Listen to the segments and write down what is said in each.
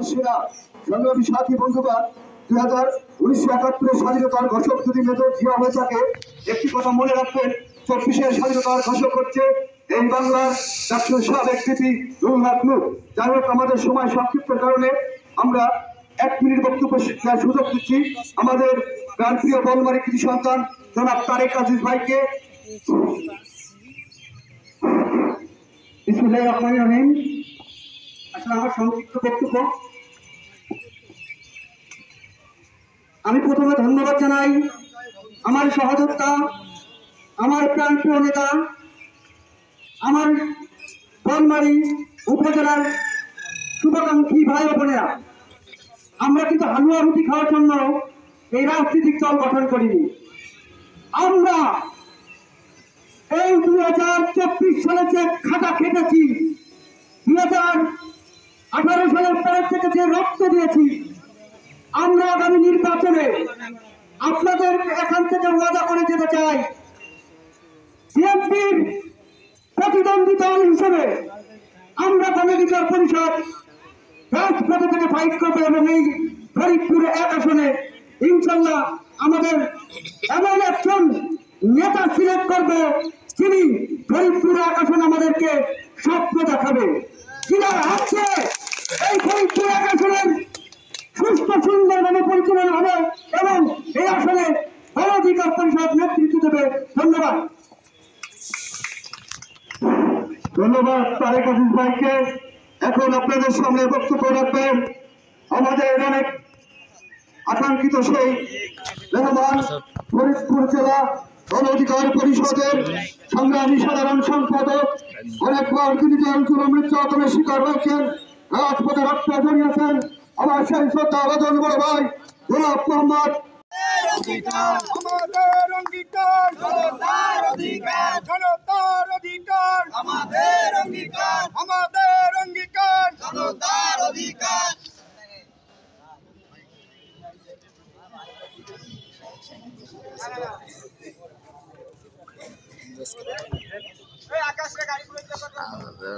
সেরা সংগ্রামী সাথী বন্ধুগণ, 1971 স্বাধীনতার ঘোষক যদি মেজর জিয়া হয়ে থাকে, একটি কথা মনে রাখবেন, 24-এর স্বাধীনতার ঘোষক হচ্ছে এই বাংলার ডাক্তার সাবেক কৃতি রুহুল নূর। যাই হোক, আমাদের সময় সংক্ষিপ্তের কারণে আমরা 1 মিনিট বক্তব্য দেওয়ার সুযোগ দিচ্ছি আমাদের প্রাণপ্রিয় বলমারি কৃতি সন্তান জনাব তারেক আজিজ ভাইকে। বিসমিল্লাহির রহমানির রহিম। আসলে আমার সংক্ষিপ্ত বক্তব্য, আমি প্রথমে ধন্যবাদ জানাই আমার সহযোদ্ধা, আমার প্রাণপ্রিয় নেতা, আমার বনমারী উপজেলার শুভাকাঙ্ক্ষী ভাই ও বোনেরা। আমরা কিন্তু হালুয়া রুটি খাওয়ার জন্য এই রাজনৈতিক দল গঠন করিনি। আমরা এই 2024 সালে যে খাটা খেটেছি, 2018 সালের পরের থেকে যে রক্ত দিয়েছি, আমরা আগামী নির্বাচনে আপনাদের এখান থেকে ওয়াদা করে যেতে চাই, বিএনপির প্রতিদ্বন্দ্বী দল হিসেবে আমরা গণঅধিকার পরিষদ রাজপথে থেকে ফাইট করবো এবং এই ফরিদপুর 1 আসনে ইনশাল্লাহ আমাদের এমন একজন নেতা সিলেক্ট করবে যিনি ফরিদপুর 1 আসন আমাদেরকে স্বপ্ন দেখাবে, যিনি হচ্ছে এই ফরিদপুর 1 আসনের সুস্থ সুন্দরভাবে পরিচালনা হবে এবং এই আসনে গণঅধিকার পরিষদ নেতৃত্ব দেবে। ধন্যবাদ। ধন্যবাদ তারেক আজিজ ভাইকে। এখন আপনাদের সামনে বক্তব্য রাখবেন আমাদের অনেক আকাঙ্ক্ষিত সেই মেহমান, ফরিদপুর জেলা গণঅধিকার পরিষদের সংগ্রামী সাধারণ সম্পাদক, অনেকবার তিনি জুলুম নির্যাতনের শিকার হয়েছেন, রাজপথে রক্ত ঝরিয়েছেন, আমার সেই শ্রদ্ধা আবেদন বড় ভাই গোলাপ মোহাম্মদ। আমাদের অঙ্গীকার জনতার অধিকার, জনতার অধিকার আমাদের অঙ্গীকার, আমাদের অঙ্গীকার জনতার অধিকার। এই আকাশে গাড়ি পরিষ্কার করতে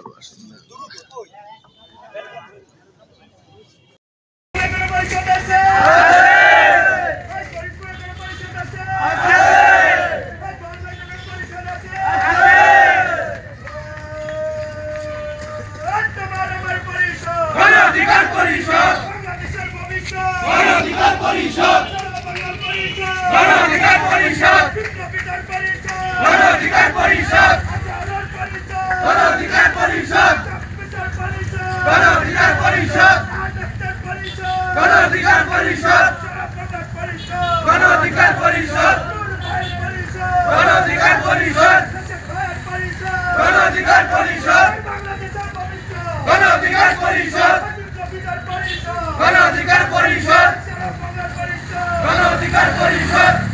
গণঅধিকার পরিষদ